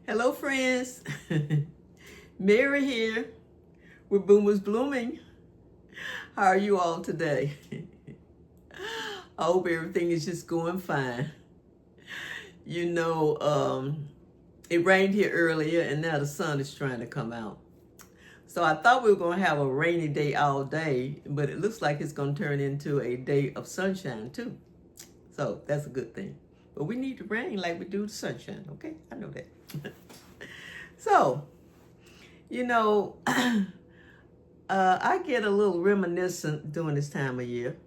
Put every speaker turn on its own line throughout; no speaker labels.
Hello, friends. Mary here with Boomers Blooming. How are you all today? I hope everything is just going fine. You know, it rained here earlier and now the sun is trying to come out. So I thought we were going to have a rainy day all day, but it looks like it's going to turn into a day of sunshine too. So that's a good thing. But we need the rain like we do the sunshine, okay? I know that. So, you know, I get a little reminiscent during this time of year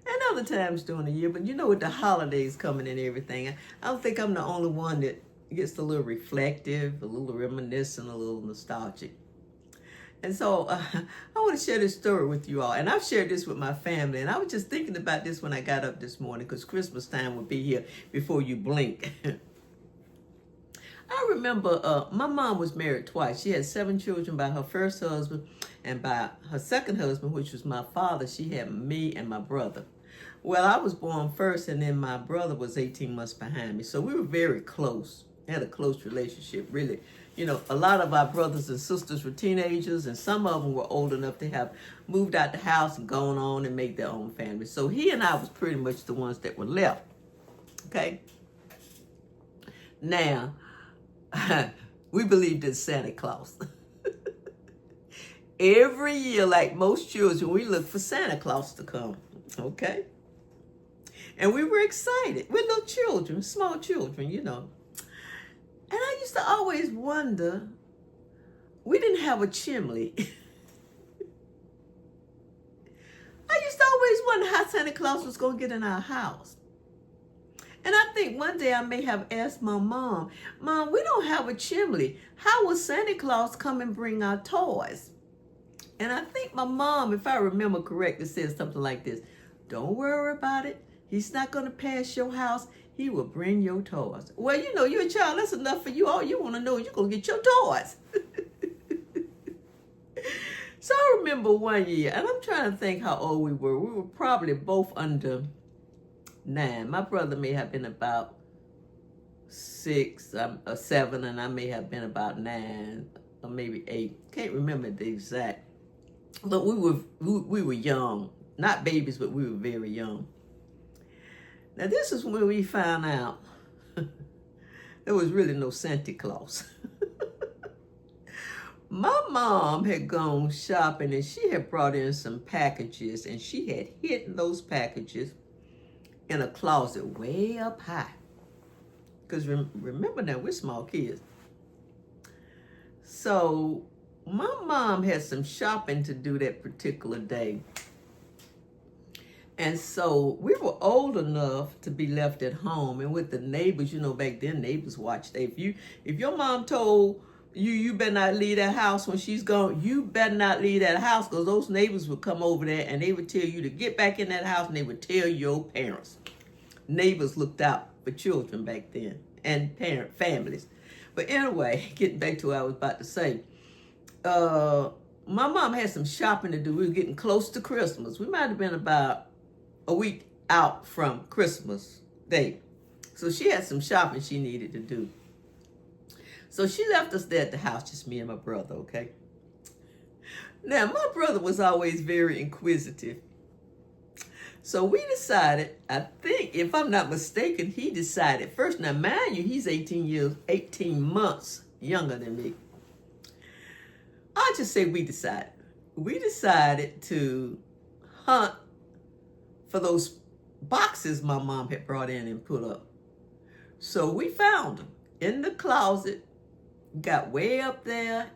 and other times during the year, but you know, with the holidays coming and everything, I don't think I'm the only one that gets a little reflective, a little reminiscent, a little nostalgic. And so I want to share this story with you all. And I've shared this with my family. And I was just thinking about this when I got up this morning because Christmas time will be here before you blink. I remember my mom was married twice. She had 7 children by her first husband, and by her second husband, which was my father, she had me and my brother. Well, I was born first, and then my brother was 18 months behind me. So we were very close, had a close relationship, really. You know, a lot of our brothers and sisters were teenagers, and some of them were old enough to have moved out the house and gone on and made their own family. So he and I was pretty much the ones that were left, okay? Now, we believed in Santa Claus. Every year, like most children, we looked for Santa Claus to come, okay? And we were excited. We're little children, small children, you know. And I used to always wonder, we didn't have a chimney. I used to always wonder how Santa Claus was going to get in our house. And I think one day I may have asked my mom, Mom, we don't have a chimney. How will Santa Claus come and bring our toys? And I think my mom, if I remember correctly, said something like this: don't worry about it. He's not going to pass your house. He will bring your toys. Well, you know, you're a child. That's enough for you. All you want to know is you're going to get your toys. So I remember one year, and I'm trying to think how old we were. We were probably both under 9. My brother may have been about 6 or 7, and I may have been about 9 or maybe 8. Can't remember the exact. But we were young, not babies, but we were very young. Now this is when we found out there was really no Santa Claus. My mom had gone shopping and she had brought in some packages, and she had hidden those packages in a closet way up high. Because remember now, we're small kids. So my mom had some shopping to do that particular day. And so we were old enough to be left at home. And with the neighbors, you know, back then neighbors watched. If your mom told you better not leave that house when she's gone, you better not leave that house, because those neighbors would come over there and they would tell you to get back in that house, and they would tell your parents. Neighbors looked out for children back then, and families. But anyway, getting back to what I was about to say, my mom had some shopping to do. We were getting close to Christmas. We might have been about a week out from Christmas Day. So she had some shopping she needed to do. So she left us there at the house, just me and my brother, okay? Now, my brother was always very inquisitive. So we decided, I think, if I'm not mistaken, he decided first. Now, mind you, he's 18 months younger than me. I'll just say we decided. We decided to hunt for those boxes my mom had brought in and put up. So we found them in the closet, got way up there,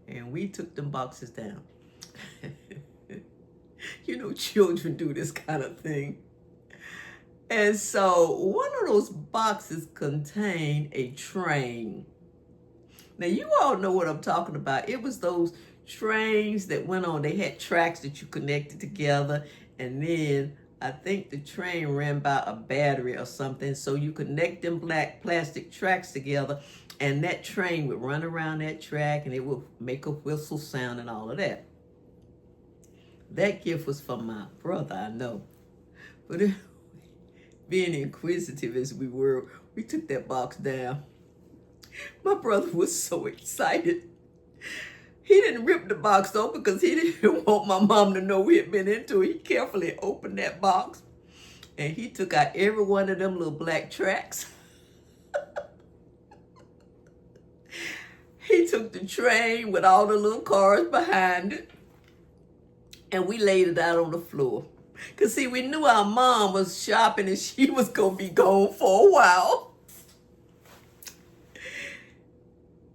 and we took them boxes down. You know, children do this kind of thing. And so one of those boxes contained a train. Now, you all know what I'm talking about. It was those trains that went on. They had tracks that you connected together, and then I think the train ran by a battery or something. So you connect them black plastic tracks together, and that train would run around that track, and it would make a whistle sound and all of that. That gift was from my brother, I know. But being inquisitive as we were, we took that box down. My brother was so excited. He didn't rip the box open because he didn't want my mom to know we had been into it. He carefully opened that box and he took out every one of them little black tracks. He took the train with all the little cars behind it and we laid it out on the floor. Because, see, we knew our mom was shopping and she was going to be gone for a while.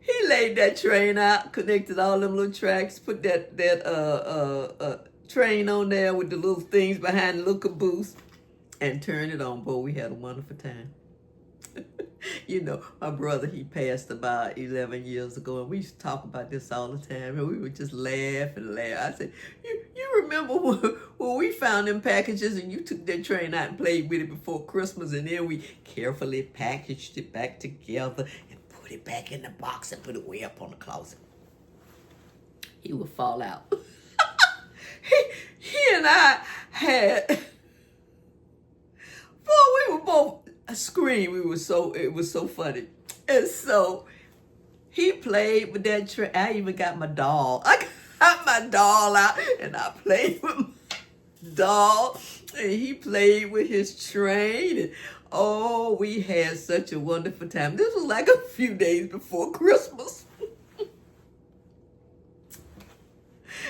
He laid that train out, connected all them little tracks, put that train on there with the little things behind the little caboose, and turned it on. Boy, we had a wonderful time. You know, my brother, he passed about 11 years ago, and we used to talk about this all the time, and we would just laugh and laugh. I said, you remember when we found them packages and you took that train out and played with it before Christmas, and then we carefully packaged it back together and put it back in the box and put it way up on the closet. He would fall out. he and I had, boy, we were both scream. It was so funny. And so he played with that train. I even got my doll. I got my doll out and I played with my doll. And he played with his train. And oh, we had such a wonderful time. This was like a few days before Christmas.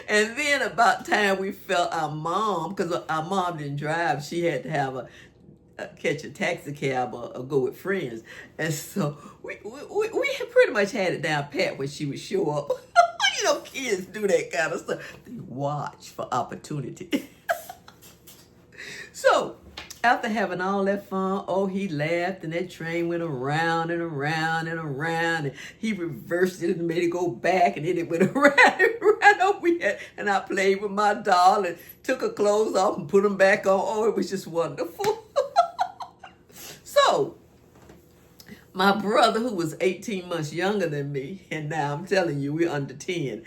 And then about time we felt our mom, because our mom didn't drive, she had to have catch a taxi cab or go with friends. And so we pretty much had it down pat when she would show up. You know, kids do that kind of stuff. They watch for opportunity. So after having all that fun, oh, he laughed and that train went around and around and around. And he reversed it and made it go back and then it went around and around. Oh, and I played with my doll and took her clothes off and put them back on. Oh, it was just wonderful. So, my brother, who was 18 months younger than me, and now I'm telling you, we're under 10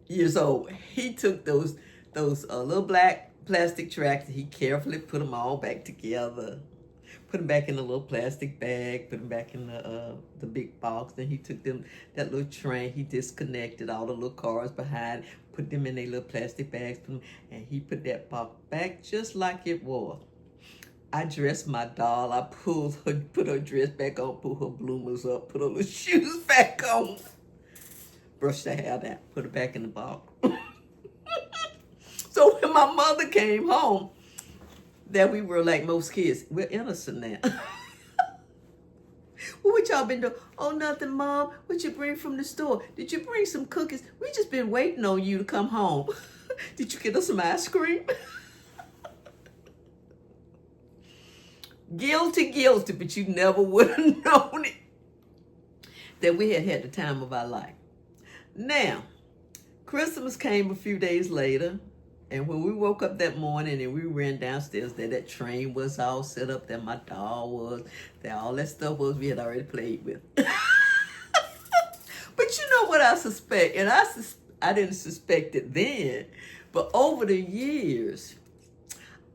years old, he took those little black plastic tracks and he carefully put them all back together, put them back in a little plastic bag, put them back in the big box. Then he took that little train, he disconnected all the little cars behind, put them in their little plastic bags, and he put that box back just like it was. I dressed my doll. I put her dress back on, put her bloomers up, put her little shoes back on, brushed her hair down, put her back in the box. So when my mother came home, that we were like most kids, we're innocent now. Well, what y'all been doing? Oh, nothing, Mom. What you bring from the store? Did you bring some cookies? We just been waiting on you to come home. Did you get us some ice cream? Guilty, but you never would have known it, that we had the time of our life. Now, Christmas came a few days later, and when we woke up that morning and we ran downstairs, that train was all set up, that my doll was, that all that stuff was we had already played with. But you know what I suspect, and I didn't suspect it then, but over the years,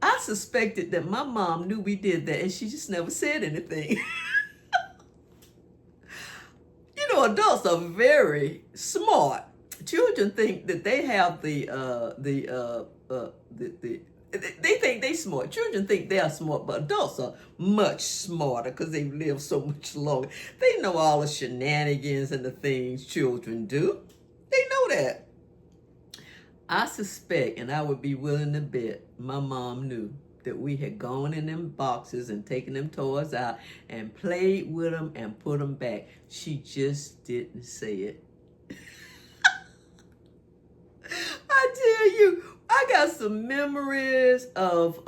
I suspected that my mom knew we did that and she just never said anything. You know, adults are very smart. Children think that they have they think they smart. Children think they are smart, but adults are much smarter because they've lived so much longer. They know all the shenanigans and the things children do. They know that. I suspect, and I would be willing to bet, my mom knew that we had gone in them boxes and taken them toys out and played with them and put them back. She just didn't say it. I tell you, I got some memories of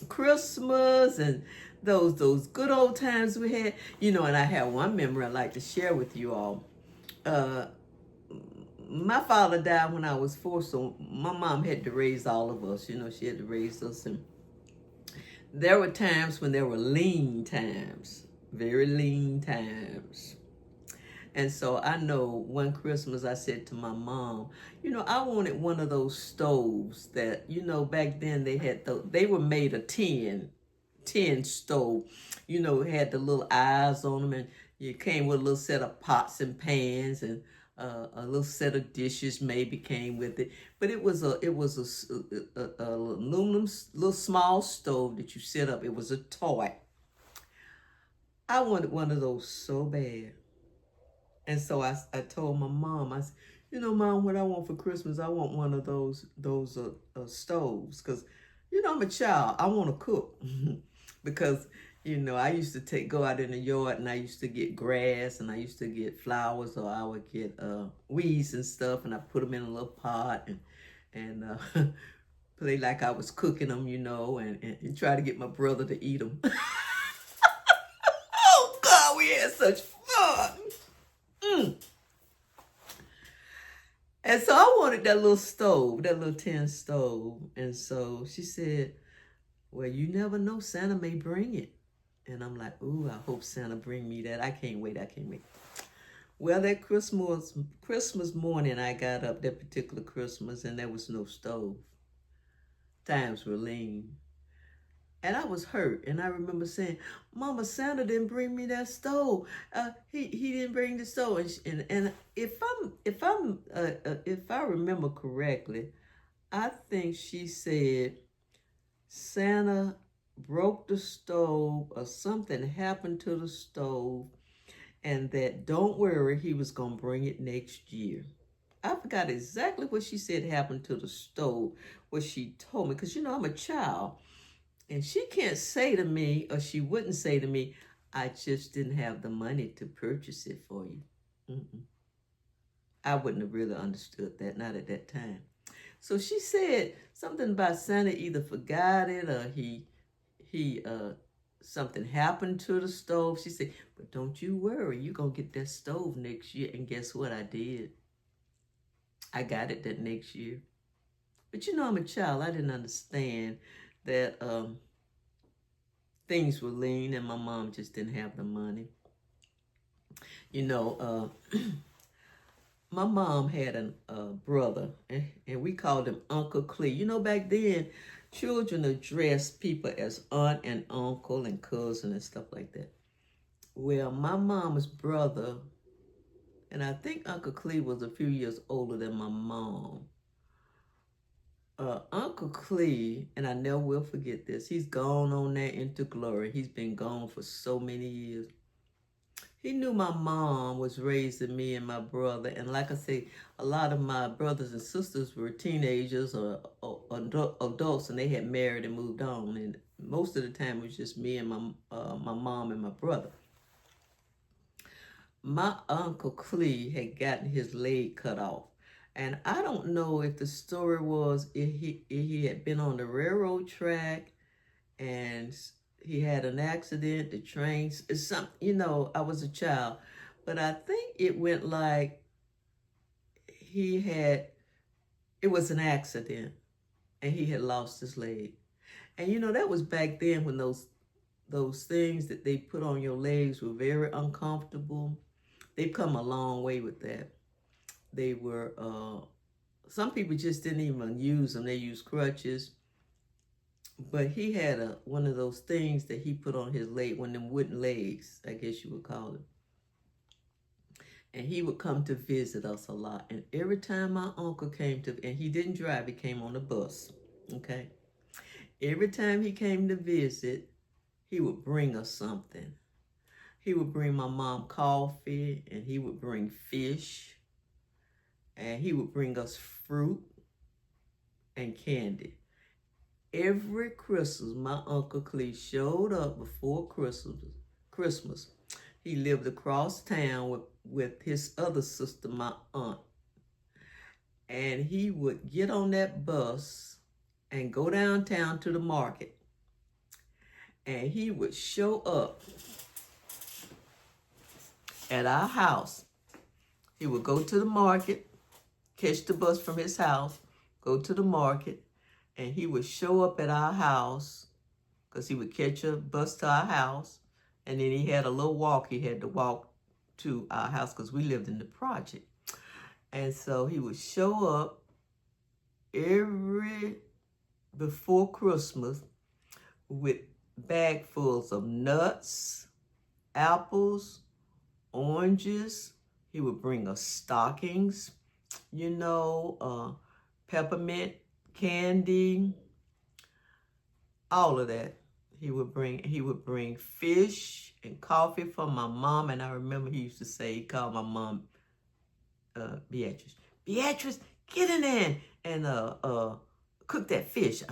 Christmas and those good old times we had. You know, and I have one memory I'd like to share with you all. My father died when I was 4, so my mom had to raise all of us. You know, she had to raise us. And there were times when there were lean times, very lean times. And so I know one Christmas I said to my mom, you know, I wanted one of those stoves that, you know, back then they had, they were made of tin. tin stove. You know, it had the little eyes on them, and it came with a little set of pots and pans, and a little set of dishes maybe came with it. But it was a aluminum little small stove that you set up. It was a toy. I wanted one of those so bad. And so I told my mom, I said, you know, Mom, what I want for Christmas, I want one of those stoves. Because, you know, I'm a child. I want to cook. Because, you know, I used to go out in the yard and I used to get grass and I used to get flowers, or I would get weeds and stuff, and I put them in a little pot and play like I was cooking them, you know, and try to get my brother to eat them. Oh, God, we had such fun. And so I wanted that little stove, that little tin stove. And so she said, well, you never know, Santa may bring it. And I'm like, ooh, I hope Santa bring me that. I can't wait. Well, that Christmas morning, I got up that particular Christmas, and there was no stove. Times were lean. And I was hurt. And I remember saying, Mama, Santa didn't bring me that stove. He didn't bring the stove. And if I remember correctly, I think she said Santa broke the stove, or something happened to the stove, and that don't worry, he was going to bring it next year. I forgot exactly what she said happened to the stove, what she told me, because, you know, I'm a child. And she can't say to me, or she wouldn't say to me, I just didn't have the money to purchase it for you. I wouldn't have really understood that, not at that time. So she said something about Santa either forgot it, or he something happened to the stove. She said, but don't you worry, you're going to get that stove next year. And guess what I did? I got it that next year. But you know, I'm a child. I didn't understand that things were lean and my mom just didn't have the money. You know, my mom had a brother, and we called him Uncle Clee. You know, back then, children addressed people as aunt and uncle and cousin and stuff like that. Well, my mom's brother, and I think Uncle Clee was a few years older than my mom. Uncle Clee, and I never will forget this, he's gone on there into glory. He's been gone for so many years. He knew my mom was raising me and my brother. And like I say, a lot of my brothers and sisters were teenagers or adults, and they had married and moved on. And most of the time, it was just me and my mom and my brother. My Uncle Clee had gotten his leg cut off. And I don't know if the story was if he had been on the railroad track and he had an accident, the trains, some, you know, I was a child. But I think it went like it was an accident and he had lost his leg. And you know, that was back then when those things that they put on your legs were very uncomfortable. They've come a long way with that. They were, some people just didn't even use them. They used crutches. But he had one of those things that he put on his leg, one of them wooden legs, I guess you would call it. And he would come to visit us a lot. And every time my uncle came and he didn't drive, he came on the bus, okay? Every time he came to visit, he would bring us something. He would bring my mom coffee, and he would bring fish, and he would bring us fruit and candy. Every Christmas, my Uncle Clee showed up before Christmas. He lived across town with his other sister, my aunt. And he would get on that bus and go downtown to the market. And he would show up at our house. He would go to the market, catch the bus from his house, go to the market, and he would show up at our house because he would catch a bus to our house. And then he had a little walk he had to walk to our house because we lived in the project. And so he would show up before Christmas with bagfuls of nuts, apples, oranges. He would bring us stockings, peppermint candy, all of that. He would bring fish and coffee for my mom. And I remember he used to say, he called my mom Beatrice. Beatrice, get in there and cook that fish.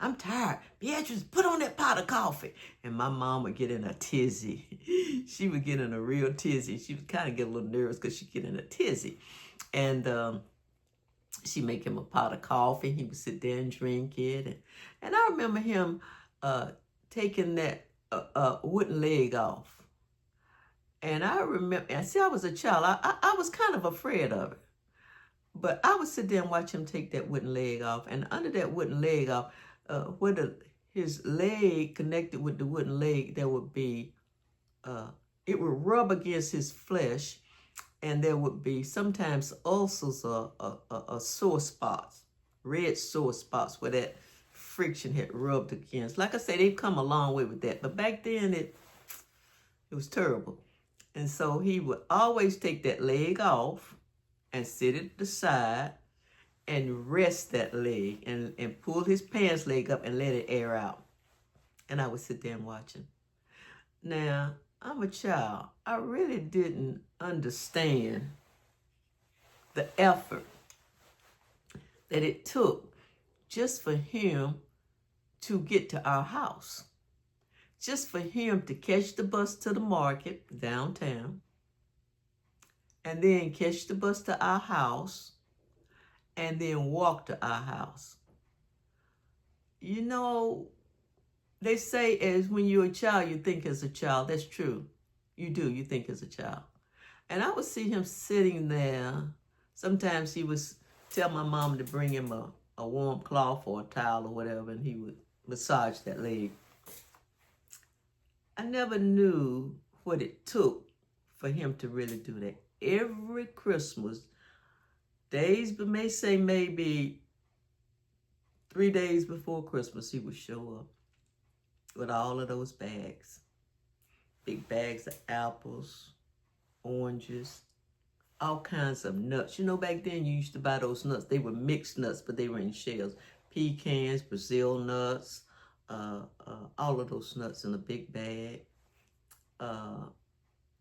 I'm tired. Beatrice, put on that pot of coffee. And my mom would get in a tizzy. She would get in a real tizzy. She would kind of get a little nervous because she'd get in a tizzy. And she'd make him a pot of coffee. He would sit there and drink it. And I remember him taking that wooden leg off. And I remember, and see, I was a child. I was kind of afraid of it. But I would sit there and watch him take that wooden leg off. And under that wooden leg off, where his leg connected with the wooden leg, there would be, it would rub against his flesh. And there would be sometimes ulcers or sore spots, red sore spots where that friction had rubbed against. Like I said, they've come a long way with that. But back then, it was terrible. And so he would always take that leg off and sit at the side and rest that leg and pull his pants leg up and let it air out. And I would sit there and watch him. Now, I'm a child. I really didn't understand the effort that it took just for him to get to our house. Just for him to catch the bus to the market downtown, and then catch the bus to our house, and then walk to our house. You know, they say as when you're a child, you think as a child. That's true. You do. You think as a child. And I would see him sitting there. Sometimes he would tell my mom to bring him a warm cloth or a towel or whatever, and he would massage that leg. I never knew what it took for him to really do that. Every Christmas, maybe 3 days before Christmas, he would show up with all of those bags. Big bags of apples, oranges, all kinds of nuts. You know, back then you used to buy those nuts. They were mixed nuts, but they were in shells. Pecans, Brazil nuts, all of those nuts in a big bag.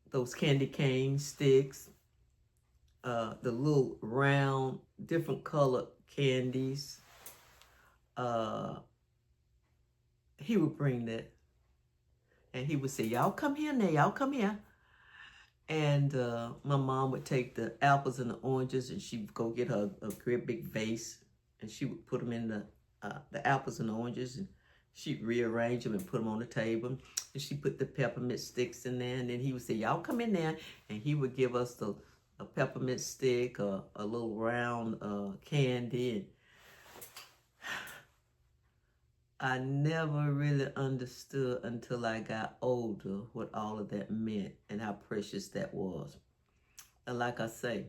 Those candy cane sticks, the little round, different colored candies. He would bring that. And he would say, y'all come here now, y'all come here. And my mom would take the apples and the oranges, and she would go get her a great big vase, and she would put them in the apples and the oranges, and she'd rearrange them and put them on the table. And she put the peppermint sticks in there, and then he would say, y'all come in there, and he would give us a peppermint stick, a little round candy. And I never really understood until I got older what all of that meant and how precious that was. And like I say,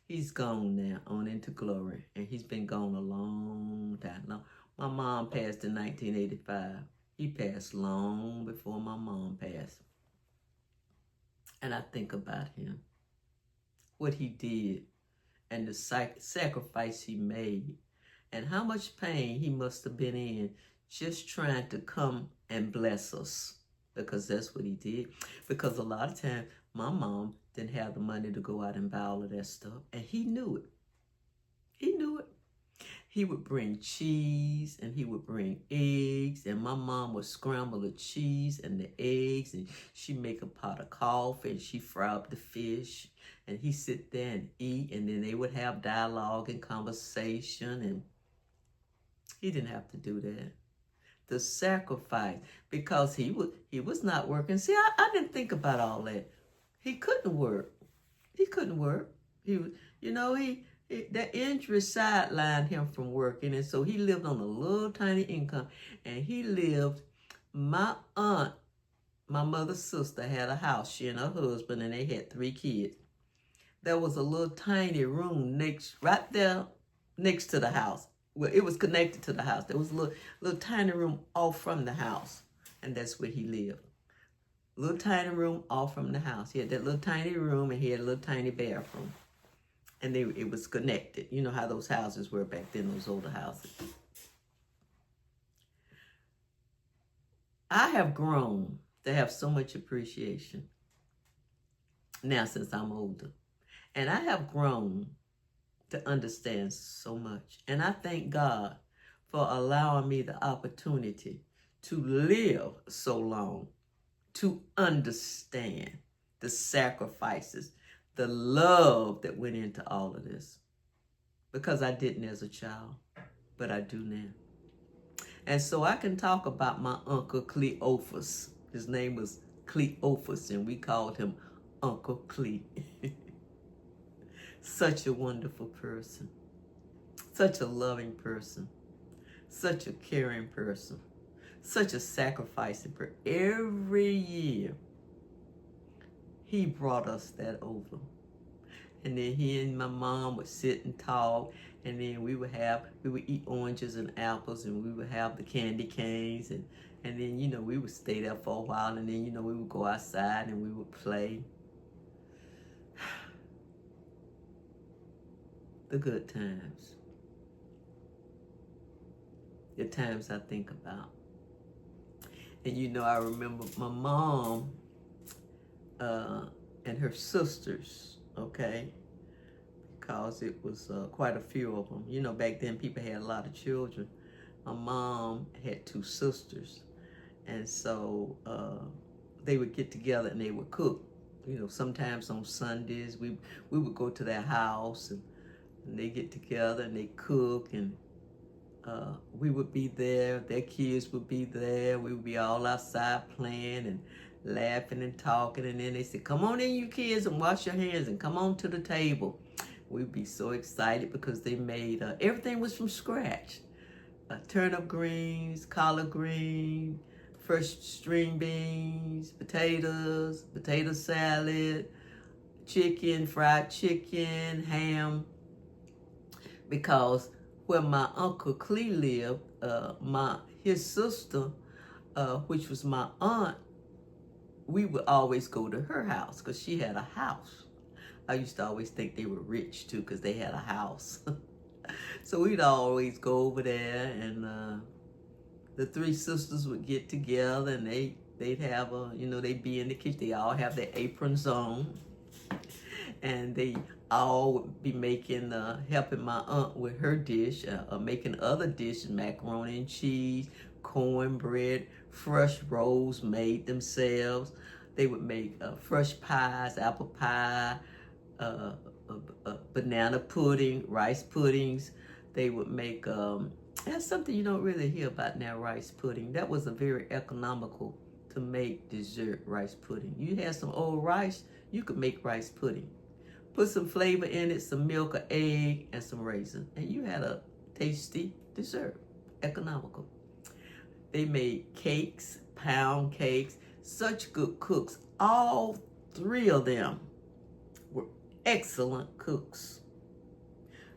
he's gone now, on into glory, and he's been gone a long time. Now, my mom passed in 1985. He passed long before my mom passed. And I think about him, what he did, and the sacrifice he made, and how much pain he must have been in just trying to come and bless us, because that's what he did. Because a lot of times, my mom didn't have the money to go out and buy all of that stuff, and he knew it. He knew it. He would bring cheese, and he would bring eggs, and my mom would scramble the cheese and the eggs, and she'd make a pot of coffee, and she'd fry up the fish, and he'd sit there and eat, and then they would have dialogue and conversation, and he didn't have to do that. The sacrifice, because he was not working. See, I didn't think about all that. He couldn't work. He couldn't work. That injury sidelined him from working, and so he lived on a little tiny income. And he lived, my aunt, my mother's sister, had a house, she and her husband, and they had 3 kids. There was a little tiny room right there next to the house. Well, it was connected to the house. There was a little tiny room off from the house. and that's where he lived. Little tiny room off from the house. He had that little tiny room, and he had a little tiny bathroom. And it was connected. You know how those houses were back then, those older houses. I have grown to have so much appreciation now since I'm older. And I have grown to understand so much. And I thank God for allowing me the opportunity to live so long, to understand the sacrifices, the love that went into all of this. Because I didn't as a child, but I do now. And so I can talk about my Uncle Cleophas. His name was Cleophas, and we called him Uncle Cle. Such a wonderful person. Such a loving person. Such a caring person. Such a sacrificing person. Every year, he brought us that over. And then he and my mom would sit and talk. And then we would eat oranges and apples, and we would have the candy canes. And then, you know, we would stay there for a while. And then, you know, we would go outside and we would play. The good times. The times I think about. And, you know, I remember my mom and her sisters, okay? Because it was quite a few of them. You know, back then people had a lot of children. My mom had 2 sisters. And so they would get together and they would cook. You know, sometimes on Sundays we would go to their house and they get together and they cook, and we would be there. Their kids would be there. We would be all outside playing and laughing and talking. And then they said, come on in, you kids, and wash your hands and come on to the table. We'd be so excited because they made, everything was from scratch. Turnip greens, collard green, fresh string beans, potatoes, potato salad, chicken, fried chicken, ham. Because where my Uncle Cle lived, his sister, which was my aunt, we would always go to her house because she had a house. I used to always think they were rich too because they had a house. So we'd always go over there, and the 3 sisters would get together, and they'd have they'd be in the kitchen. They all have their aprons on, and they all would be making, helping my aunt with her dish, making other dishes, macaroni and cheese, cornbread, fresh rolls made themselves. They would make fresh pies, apple pie, banana pudding, rice puddings. They would make, that's something you don't really hear about now, rice pudding. That was a very economical to make dessert, rice pudding. You had some old rice, you could make rice pudding. Put some flavor in it, some milk, an egg, and some raisin, and you had a tasty dessert, economical. They made cakes, pound cakes, such good cooks. All 3 of them were excellent cooks.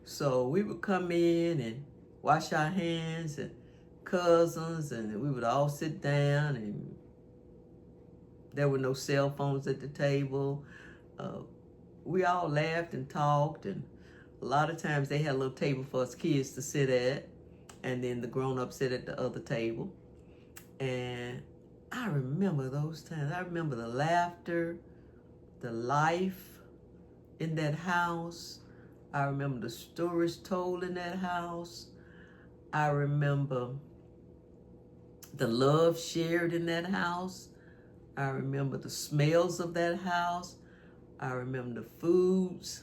So we would come in and wash our hands, and cousins, and we would all sit down, and there were no cell phones at the table. We all laughed and talked, and a lot of times they had a little table for us kids to sit at, and then the grown-ups sit at the other table. And I remember those times. I remember the laughter, the life in that house. I remember the stories told in that house. I remember the love shared in that house. I remember the smells of that house. I remember the foods.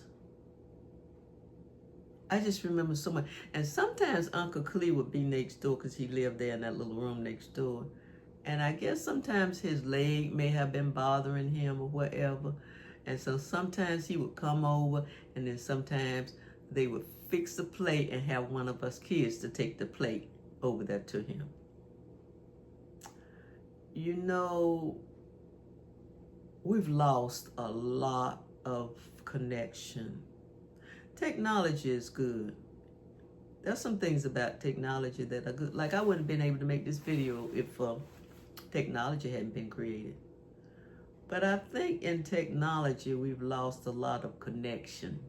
I just remember so much. And sometimes Uncle Cle would be next door because he lived there in that little room next door. And I guess sometimes his leg may have been bothering him or whatever. And so sometimes he would come over, and then sometimes they would fix the plate and have one of us kids to take the plate over there to him. You know, we've lost a lot of connection. Technology is good. There's some things about technology that are good. Like, I wouldn't have been able to make this video if Technology hadn't been created. But I think in technology, we've lost a lot of connection.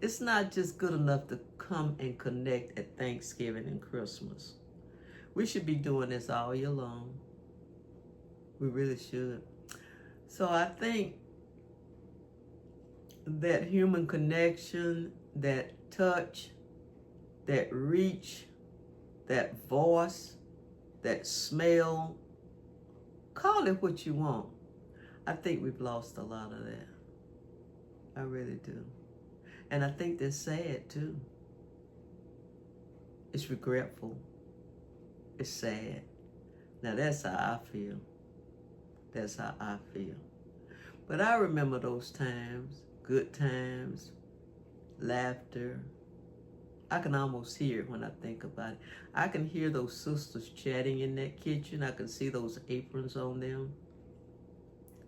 It's not just good enough to come and connect at Thanksgiving and Christmas. We should be doing this all year long. We really should. So I think that human connection, that touch, that reach, that voice, that smell, call it what you want. I think we've lost a lot of that. I really do. And I think that's sad too. It's regretful. It's sad. Now that's how I feel. That's how I feel. But I remember those times, good times, laughter. I can almost hear it when I think about it. I can hear those sisters chatting in that kitchen. I can see those aprons on them.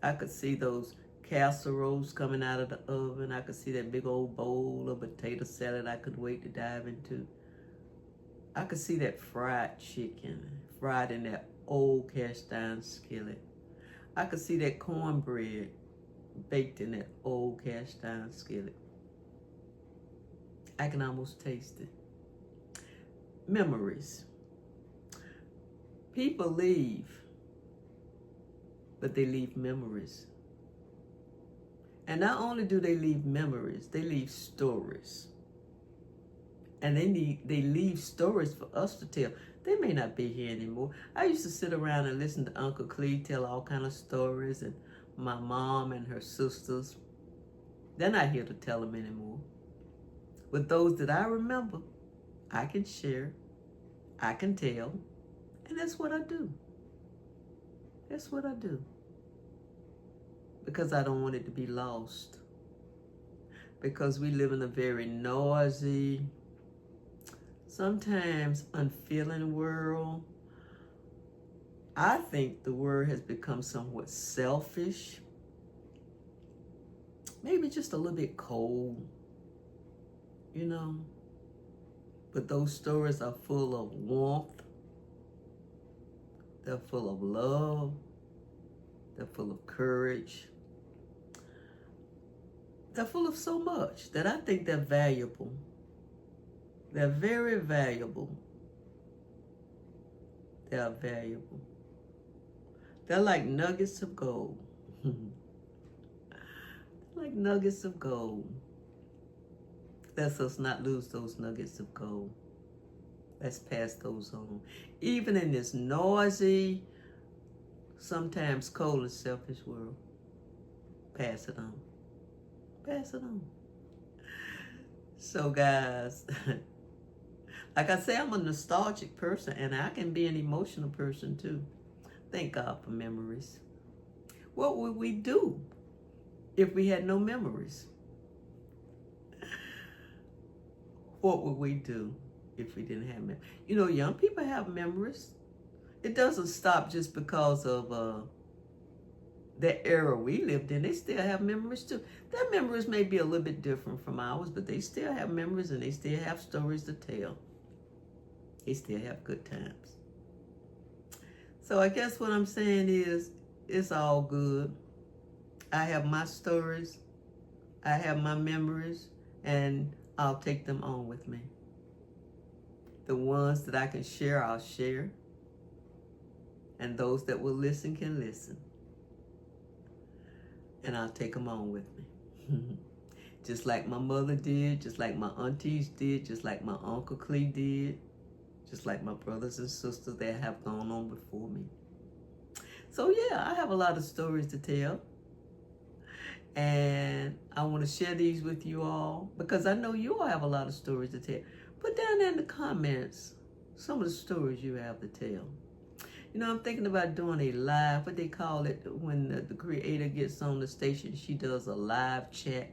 I could see those casseroles coming out of the oven. I could see that big old bowl of potato salad I could wait to dive into. I could see that fried chicken, fried in that old cast iron skillet. I could see that cornbread baked in that old cast iron skillet. I can almost taste it. Memories. People leave, but they leave memories. And not only do they leave memories, they leave stories. And they leave stories for us to tell. They may not be here anymore. I used to sit around and listen to Uncle Clee tell all kind of stories, and my mom and her sisters. They're not here to tell them anymore. But those that I remember, I can share, I can tell, and that's what I do. That's what I do. Because I don't want it to be lost. Because we live in a very noisy, sometimes unfeeling world. I think the world has become somewhat selfish. Maybe just a little bit cold, you know. But those stories are full of warmth. They're full of love. They're full of courage. They're full of so much that I think they're valuable. They're very valuable. They're valuable. They're like nuggets of gold. Like nuggets of gold. Let's us not lose those nuggets of gold. Let's pass those on. Even in this noisy, sometimes cold and selfish world, pass it on. Pass it on. So guys, like I say, I'm a nostalgic person, and I can be an emotional person too. Thank God for memories. What would we do if we had no memories? What would we do if we didn't have memories? You know, young people have memories. It doesn't stop just because of that era we lived in. They still have memories too. Their memories may be a little bit different from ours, but they still have memories, and they still have stories to tell. They still have good times. So I guess what I'm saying is, it's all good. I have my stories. I have my memories, and I'll take them on with me. The ones that I can share, I'll share. And those that will listen can listen. And I'll take them on with me. Just like my mother did, just like my aunties did, just like my Uncle Clee did, just like my brothers and sisters that have gone on before me. So yeah, I have a lot of stories to tell. And I want to share these with you all, because I know you all have a lot of stories to tell. Put down there in the comments some of the stories you have to tell. You know, I'm thinking about doing a live, what they call it, when the creator gets on the station, she does a live chat.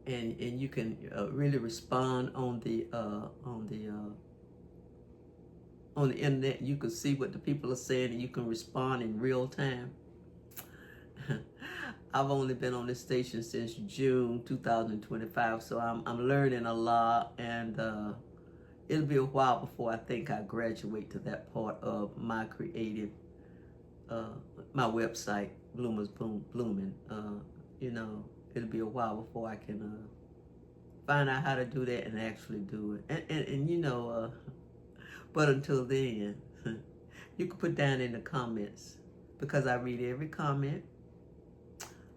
And you can really respond on the internet. You can see what the people are saying, and you can respond in real time. I've only been on this station since June 2025, so I'm learning a lot, and it'll be a while before I think I graduate to that part of my creative, my website, Bloomers Blooming. You know, it'll be a while before I can find out how to do that and actually do it. And you know, but until then, you can put down in the comments, because I read every comment,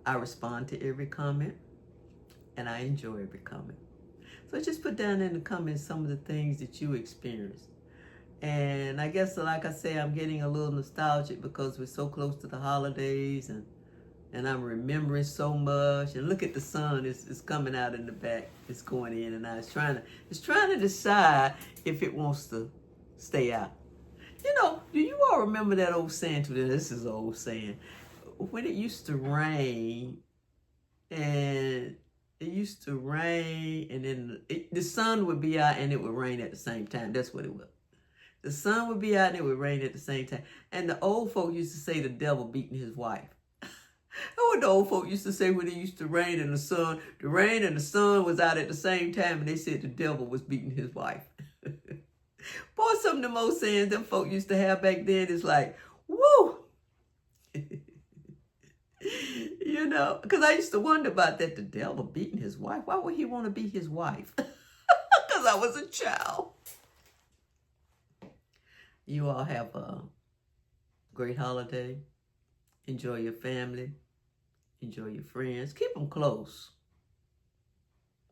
I respond to every comment, and I enjoy every comment. So just put down in the comments some of the things that you experienced. And I guess, like I say, I'm getting a little nostalgic because we're so close to the holidays, and I'm remembering so much. And look at the sun, it's coming out in the back. It's going in and out. It's trying to decide if it wants to stay out. You know, do you all remember that old saying? This is an old saying. When it used to rain, and then the sun would be out and it would rain at the same time. That's what it was. The sun would be out and it would rain at the same time. And the old folk used to say the devil beating his wife. That's what the old folk used to say when it used to rain and the rain and the sun was out at the same time, and they said the devil was beating his wife. Boy, some of the most sayings them folk used to have back then is like, woo! You know, because I used to wonder about that, the devil beating his wife. Why would he want to beat his wife? Because I was a child. You all have a great holiday. Enjoy your family. Enjoy your friends. Keep them close.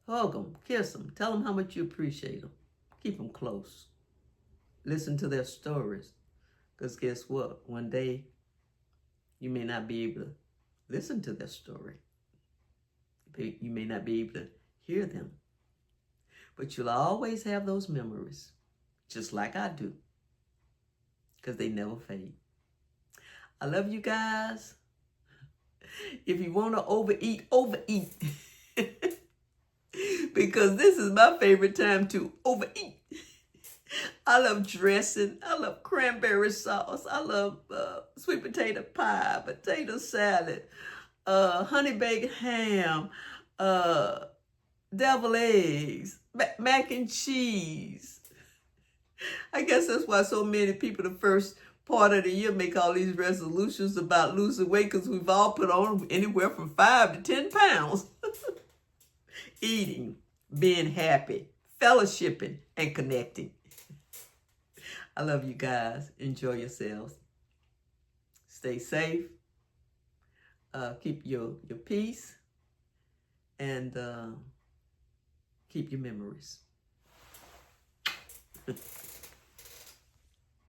Hug them. Kiss them. Tell them how much you appreciate them. Keep them close. Listen to their stories. Because guess what? One day, you may not be able to listen to their story. You may not be able to hear them. But you'll always have those memories, just like I do, because they never fade. I love you guys. If you want to overeat, overeat. Because this is my favorite time to overeat. I love dressing. I love cranberry sauce. I love sweet potato pie, potato salad, honey baked ham, deviled eggs, mac and cheese. I guess that's why so many people the first part of the year make all these resolutions about losing weight, because we've all put on anywhere from 5 to 10 pounds. Eating, being happy, fellowshipping, and connecting. I love you guys. Enjoy yourselves. Stay safe. Keep your peace. And keep your memories.